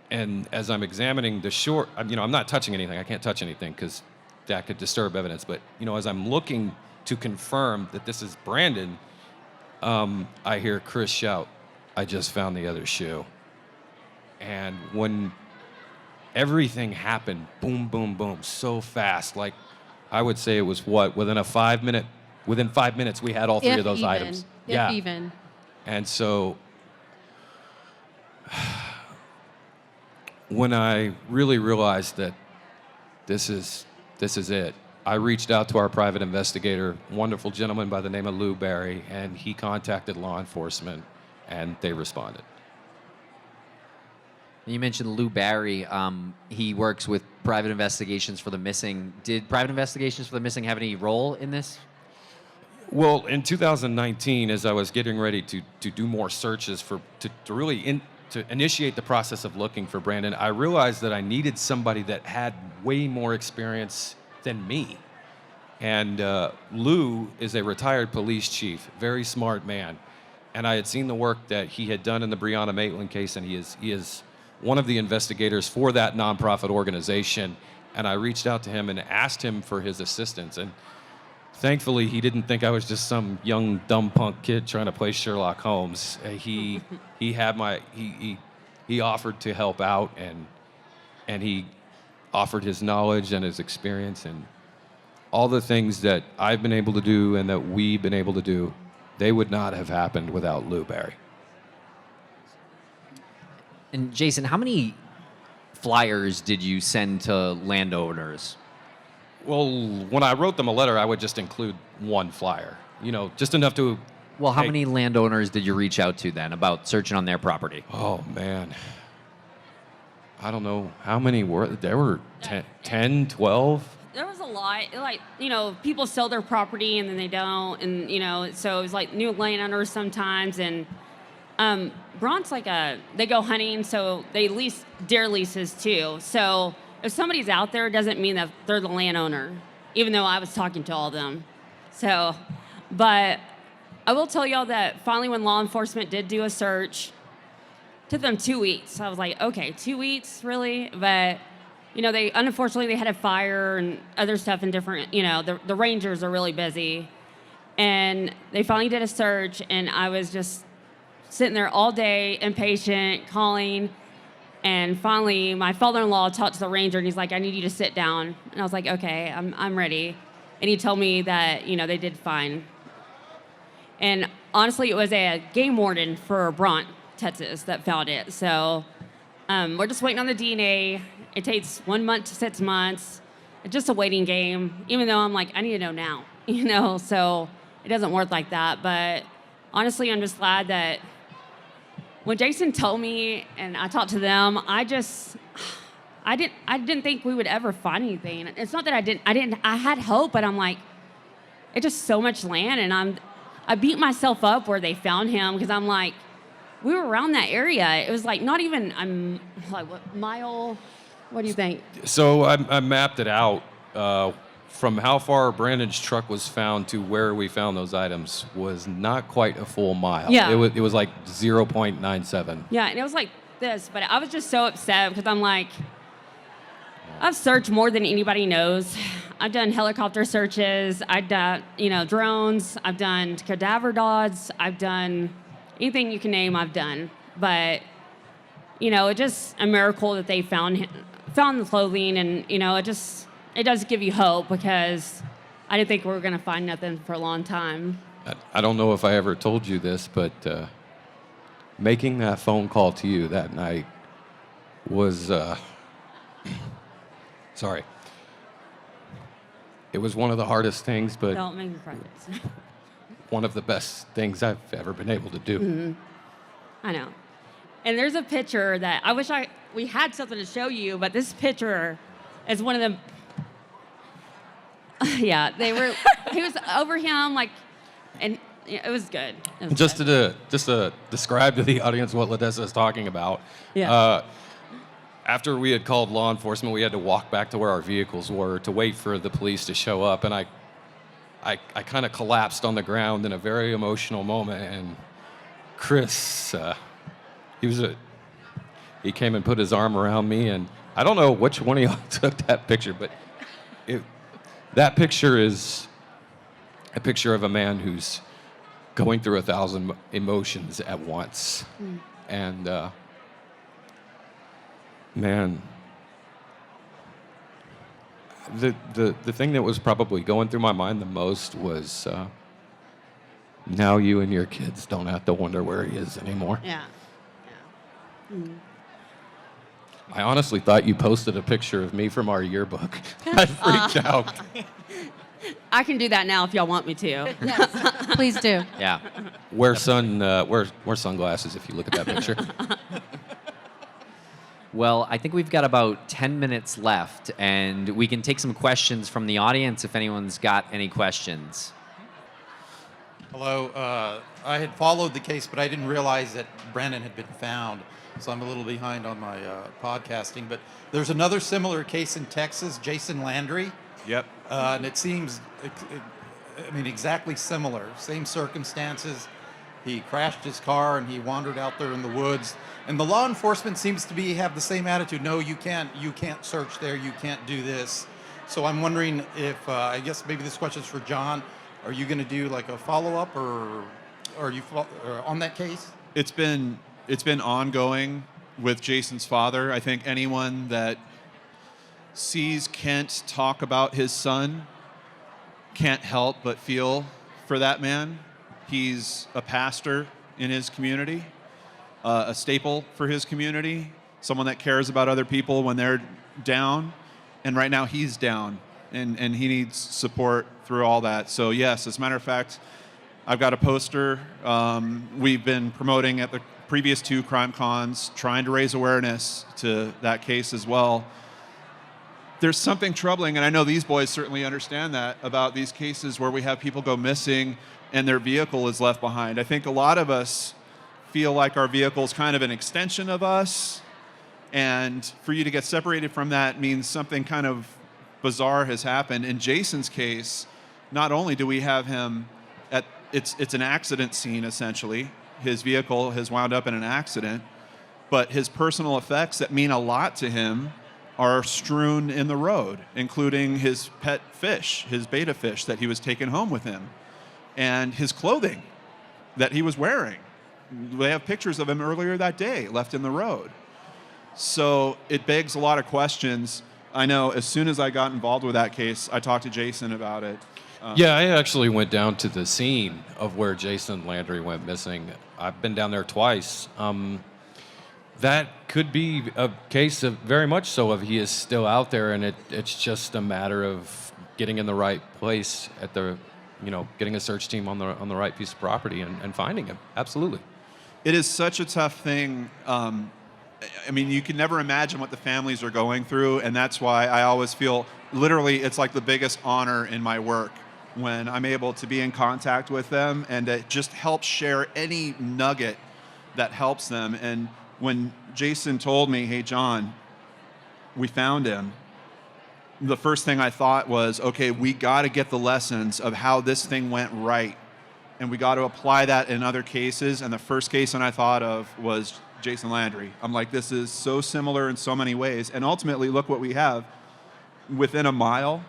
And as I'm examining the short, I'm not touching anything. I can't touch anything because that could disturb evidence. But, as I'm looking to confirm that this is Brandon, I hear Chris shout, "I just found the other shoe." And when everything happened, boom, boom, boom, so fast, like I would say it was within 5 minutes, we had all three of those items. Even. And so when I really realized that this is it, I reached out to our private investigator, wonderful gentleman by the name of Lou Barry, and he contacted law enforcement, and they responded. You mentioned Lou Barry. He works with private investigations for the missing. Did private investigations for the missing have any role in this? Well, in 2019, as I was getting ready to do more searches to really initiate the process of looking for Brandon, I realized that I needed somebody that had way more experience than me. And Lou is a retired police chief, very smart man. And I had seen the work that he had done in the Breonna Maitland case, and he is one of the investigators for that nonprofit organization. And I reached out to him and asked him for his assistance. And thankfully, he didn't think I was just some young, dumb punk kid trying to play Sherlock Holmes. He offered to help out, and he offered his knowledge and his experience, and all the things that I've been able to do and that we've been able to do, they would not have happened without Lou Barry. And Jason, how many flyers did you send to landowners? Well, when I wrote them a letter, I would just include one flyer, just enough to... Well, how many landowners did you reach out to then about searching on their property? Oh, man. I don't know how many were. There were 10, 12. There was a lot. People sell their property and then they don't. And, so it was like new landowners sometimes. And Bronte's they go hunting, so they lease deer leases too. So if somebody's out there, it doesn't mean that they're the landowner, even though I was talking to all of them. So, but I will tell y'all that finally when law enforcement did do a search, it took them 2 weeks. I was like, okay, 2 weeks, really? But, they unfortunately they had a fire and other stuff in different, the rangers are really busy. And they finally did a search, and I was just sitting there all day, impatient, calling. And finally, my father-in-law talked to the ranger, and he's like, I need you to sit down. And I was like, okay, I'm ready. And he told me that, they did find. And honestly, it was a game warden for Bronte, Texas, that found it. So we're just waiting on the DNA. It takes 1 month to 6 months. It's just a waiting game, even though I'm like, I need to know now, so it doesn't work like that. But honestly, I'm just glad that when Jason told me and I talked to them, I didn't think we would ever find anything. It's not that I had hope, but I'm like, it's just so much land, and I beat myself up where they found him, because I'm like, we were around that area. It was like not even, I'm like, what mile? What do you think? So I mapped it out. From how far Brandon's truck was found to where we found those items was not quite a full mile. Yeah. It was like 0.97. Yeah, and it was like this, but I was just so upset because I'm like, I've searched more than anybody knows. I've done helicopter searches. I've done, drones. I've done cadaver dogs. I've done anything you can name, I've done. But, it's just a miracle that they found the clothing, and, it does give you hope, because I didn't think we were going to find nothing for a long time. I don't know if I ever told you this, but making that phone call to you that night was, sorry. It was one of the hardest things, but Don't make me cry. one of the best things I've ever been able to do. Mm-hmm. I know. And there's a picture that I wish we had something to show you, but this picture is one of the. Yeah, he was over him, like, and it was good. Just to describe to the audience what Ladessa is talking about. Yeah. After we had called law enforcement, we had to walk back to where our vehicles were to wait for the police to show up, and I kind of collapsed on the ground in a very emotional moment, and Chris, he came and put his arm around me, and I don't know which one of y'all took that picture, but that picture is a picture of a man who's going through 1,000 emotions at once. And, man, the thing that was probably going through my mind the most was now you and your kids don't have to wonder where he is anymore. Yeah. Mm. I honestly thought you posted a picture of me from our yearbook. I freaked out. I can do that now if y'all want me to. Yes, please do. Yeah. Wear sunglasses if you look at that picture. Well, I think we've got about 10 minutes left, and we can take some questions from the audience if anyone's got any questions. Hello. I had followed the case, but I didn't realize that Brandon had been found. So I'm a little behind on my podcasting. But there's another similar case in Texas, Jason Landry. Yep. And it seems, exactly similar. Same circumstances. He crashed his car and he wandered out there in the woods. And the law enforcement seems to have the same attitude. No, you can't search there. You can't do this. So I'm wondering if, I guess maybe this question is for John. Are you going to do like a follow-up or are you on that case? It's been ongoing with Jason's father. I think anyone that sees Kent talk about his son can't help but feel for that man. He's a pastor in his community, a staple for his community, someone that cares about other people when they're down. And right now he's down, and he needs support through all that. So yes, as a matter of fact, I've got a poster we've been promoting at the previous 2 crime cons, trying to raise awareness to that case as well. There's something troubling, and I know these boys certainly understand that, about these cases where we have people go missing and their vehicle is left behind. I think a lot of us feel like our vehicle is kind of an extension of us, and for you to get separated from that means something kind of bizarre has happened. In Jason's case, not only do we have him at, it's an accident scene essentially, his vehicle has wound up in an accident, but his personal effects that mean a lot to him are strewn in the road, including his pet fish, his betta fish that he was taking home with him, and his clothing that he was wearing. They have pictures of him earlier that day left in the road. So it begs a lot of questions. I know as soon as I got involved with that case, I talked to Jason about it. Yeah, I actually went down to the scene of where Jason Landry went missing. I've been down there twice. That could be a case of very much so of he is still out there, and it's just a matter of getting in the right place at the, getting a search team on the right piece of property and finding him. Absolutely. It is such a tough thing. I mean, you can never imagine what the families are going through, and that's why I always feel literally it's like the biggest honor in my work when I'm able to be in contact with them and to just help share any nugget that helps them. And when Jason told me, hey, John, we found him, the first thing I thought was, okay, we got to get the lessons of how this thing went right. And we got to apply that in other cases. And the first case that I thought of was Jason Landry. I'm like, this is so similar in so many ways. And ultimately, look what we have within a mile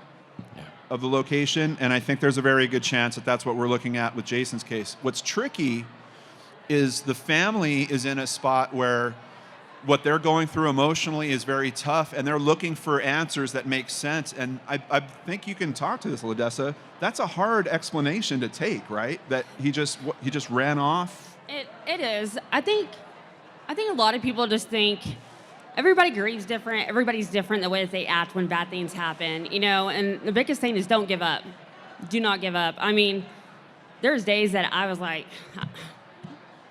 of the location. And I think there's a very good chance that that's what we're looking at with Jason's case. What's tricky is the family is in a spot where what they're going through emotionally is very tough, and they're looking for answers that make sense. And I think you can talk to this, Ladessa. That's a hard explanation to take, right? That he just ran off. It is. I think a lot of people just think everybody grieves different. Everybody's different the way that they act when bad things happen, And the biggest thing is don't give up. Do not give up. I mean, there's days that I was like,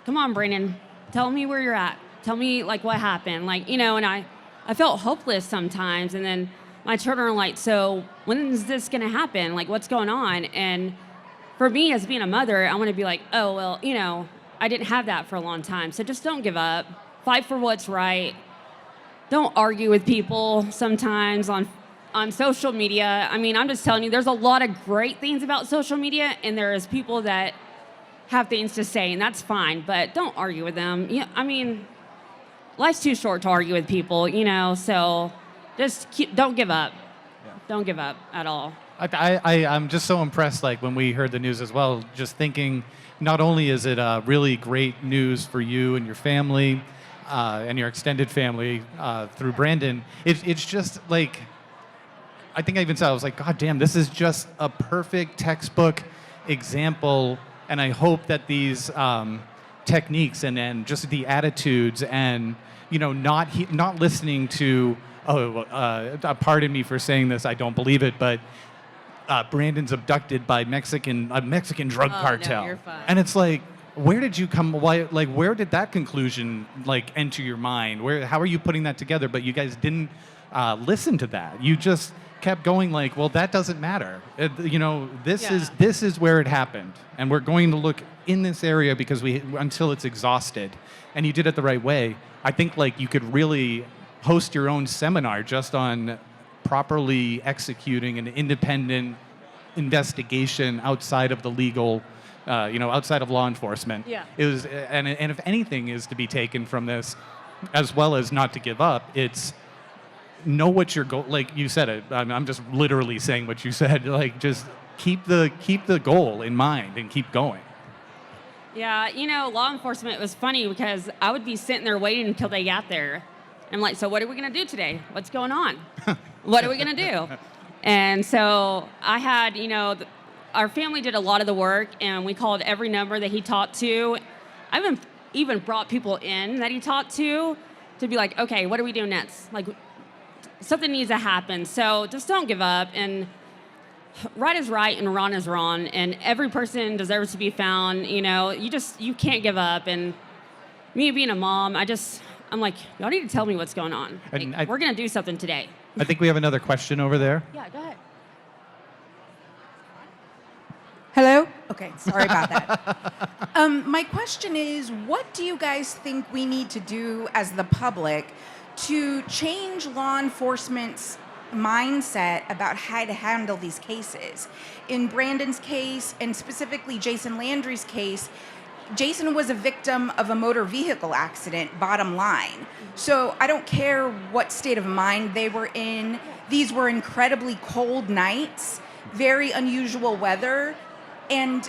come on, Brandon, tell me where you're at. Tell me, what happened. And I felt hopeless sometimes. And then my children are like, so when is this going to happen? What's going on? And for me, as being a mother, I want to be like, oh, well, I didn't have that for a long time. So just don't give up. Fight for what's right. Don't argue with people sometimes on social media. I mean, I'm just telling you, there's a lot of great things about social media, and there is people that have things to say, and that's fine, but don't argue with them. I mean, life's too short to argue with people, so just don't give up. Yeah. Don't give up at all. I'm just so impressed, when we heard the news as well, just thinking not only is it really great news for you and your family and your extended family through Brandon, it's just I think I even said, I was like, God damn, this is just a perfect textbook example. And I hope that these techniques and just the attitudes and, not listening to, pardon me for saying this, I don't believe it, but Brandon's abducted by a Mexican drug cartel. No, you're fine. And it's like, where did you come, where did that conclusion, enter your mind? How are you putting that together? But you guys didn't listen to that. You just kept going well, that doesn't matter. This is where it happened, and we're going to look in this area because until it's exhausted. And you did it the right way. I think you could really host your own seminar just on properly executing an independent investigation outside of the legal, outside of law enforcement. Yeah. It was, and if anything is to be taken from this, as well as not to give up, it's know what your goal. Like you said it. I'm just literally saying what you said. Just keep the goal in mind and keep going. Yeah, law enforcement was funny because I would be sitting there waiting until they got there. I'm like, so what are we going to do today? What's going on? What are we going to do? And so I had, our family did a lot of the work, and we called every number that he talked to. I even brought people in that he talked to be like, okay, what do we do next? Something needs to happen. So just don't give up. And right is right and wrong is wrong. And every person deserves to be found. You can't give up. And me being a mom, I'm like, y'all need to tell me what's going on. We're going to do something today. I think we have another question over there. Yeah, go ahead. Hello? Okay, sorry about that. My question is, what do you guys think we need to do as the public to change law enforcement's mindset about how to handle these cases? In Brandon's case, and specifically Jason Landry's case, Jason was a victim of a motor vehicle accident, bottom line. So I don't care what state of mind they were in. These were incredibly cold nights, very unusual weather. And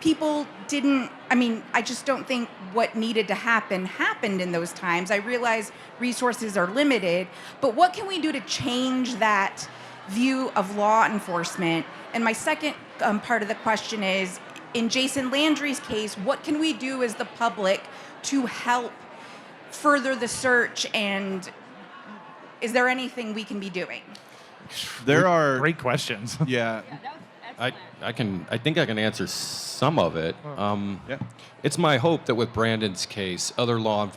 people didn't, I mean, I just don't think what needed to happen happened in those times. I realize resources are limited, but what can we do to change that view of law enforcement? And my second part of the question is, in Jason Landry's case, what can we do as the public to help further the search, and is there anything we can be doing? There are Great questions. Yeah. I think I can answer some of it. Yeah. It's my hope that with Brandon's case, other law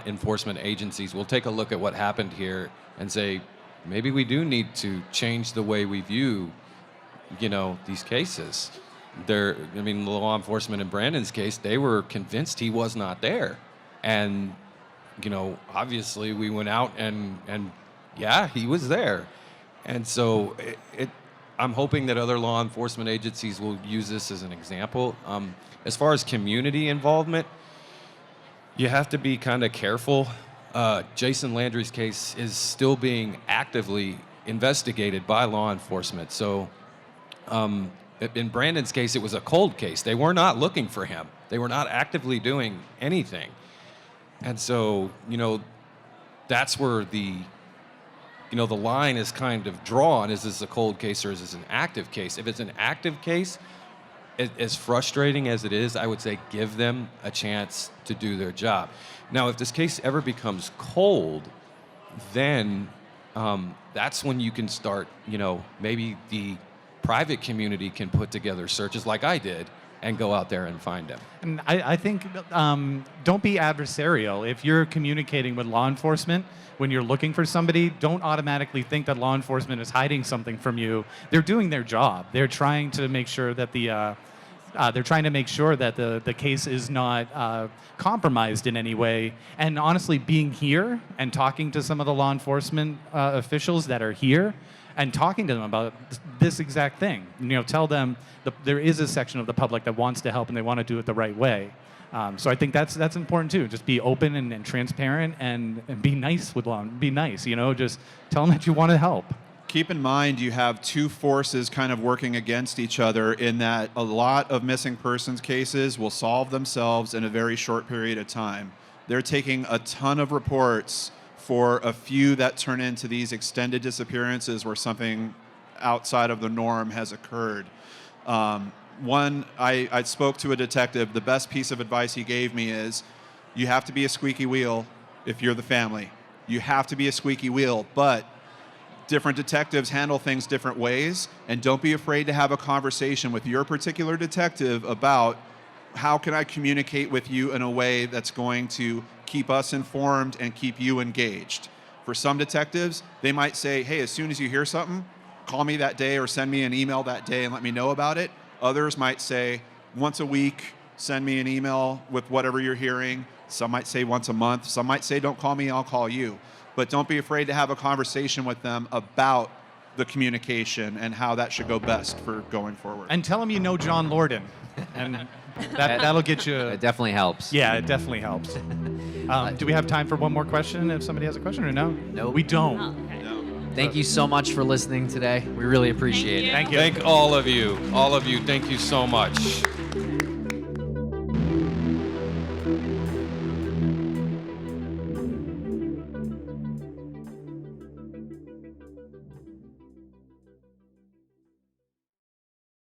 enforcement agencies will take a look at what happened here and say, maybe we do need to change the way we view, these cases. The law enforcement in Brandon's case, they were convinced he was not there. And, obviously we went out and yeah, he was there. And so I'm hoping that other law enforcement agencies will use this as an example. As far as community involvement, you have to be kind of careful. Jason Landry's case is still being actively investigated by law enforcement. So in Brandon's case, it was a cold case. They were not looking for him. They were not actively doing anything. And so, that's where the line is kind of drawn. Is this a cold case or is this an active case? If it's an active case, as frustrating as it is, I would say give them a chance to do their job. Now, if this case ever becomes cold, then that's when you can start, maybe the private community can put together searches like I did and go out there and find them. And I think don't be adversarial. If you're communicating with law enforcement, when you're looking for somebody, don't automatically think that law enforcement is hiding something from you. They're doing their job. They're trying to make sure that the case is not compromised in any way. And honestly, being here and talking to some of the law enforcement officials that are here and talking to them about this exact thing, tell them there is a section of the public that wants to help and they want to do it the right way. So I think that's important too. Just be open and transparent and be nice with law. Be nice, just tell them that you want to help. Keep in mind you have two forces kind of working against each other in that a lot of missing persons cases will solve themselves in a very short period of time. They're taking a ton of reports for a few that turn into these extended disappearances where something outside of the norm has occurred. I spoke to a detective. The best piece of advice he gave me is you have to be a squeaky wheel if you're the family. You have to be a squeaky wheel, but different detectives handle things different ways, and don't be afraid to have a conversation with your particular detective about how can I communicate with you in a way that's going to keep us informed and keep you engaged. For some detectives, they might say, hey, as soon as you hear something, call me that day or send me an email that day and let me know about it. Others might say, once a week, send me an email with whatever you're hearing. Some might say once a month. Some might say, don't call me, I'll call you. But don't be afraid to have a conversation with them about the communication and how that should go best for going forward. And tell them you know John Lordan. And that'll get you... It definitely helps. Yeah, it definitely helps. Do we have time for one more question if somebody has a question or no? No. We don't. Oh, okay. Thank you so much for listening today. We really appreciate it. Thank you. Thank all of you. All of you, thank you so much.